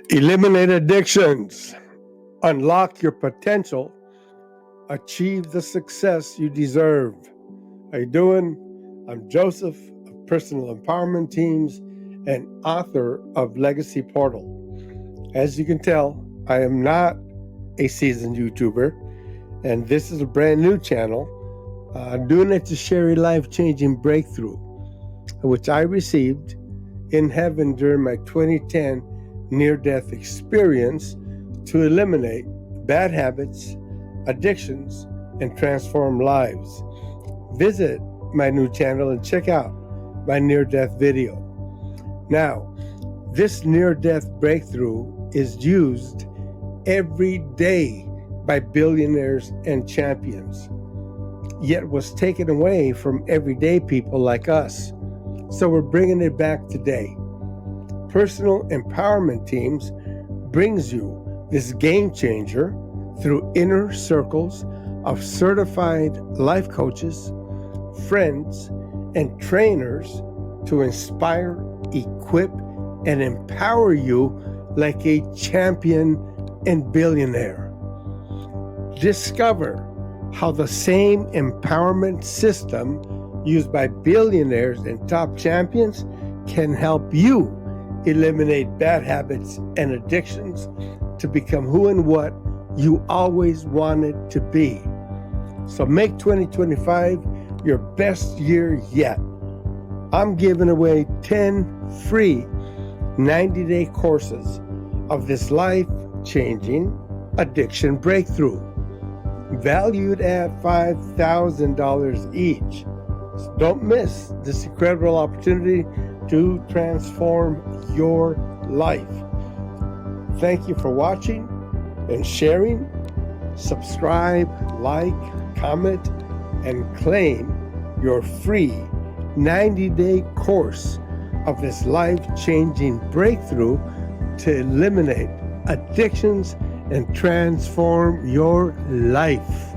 Eliminate addictions, unlock your potential, achieve the success you deserve. How you doing? I'm Joseph of Personal Empowerment Teams and author of Legacy Portal. As you can tell, I am not a seasoned YouTuber, and this is a brand new channel. I'm doing it to share a life-changing breakthrough, which I received in heaven during my 2010 near-death experience to eliminate bad habits, addictions, and transform lives. Visit my new channel and check out my near-death video. Now, this near-death breakthrough is used every day by billionaires and champions, yet was taken away from everyday people like us. So we're bringing it back today. Personal Empowerment Teams brings you this game changer through inner circles of certified life coaches, friends, and trainers to inspire, equip, and empower you like a champion and billionaire. Discover how the same empowerment system used by billionaires and top champions can help you eliminate bad habits and addictions to become who and what you always wanted to be. So make 2025 your best year yet. I'm giving away 10 free 90-day courses of this life-changing addiction breakthrough, valued at $5,000 each. So don't miss this incredible opportunity to transform your life. Thank you for watching and sharing. Subscribe, like, comment, and claim your free 90-day course of this life-changing breakthrough to eliminate addictions and transform your life.